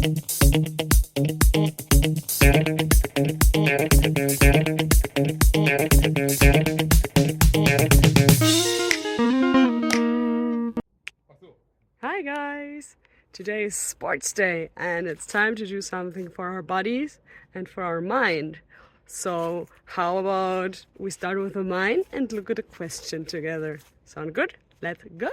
Hi guys! Today is sports day and it's time to do something for our bodies and for our mind. So how about we start with the mind and look at a question together? Sound good? Let's go!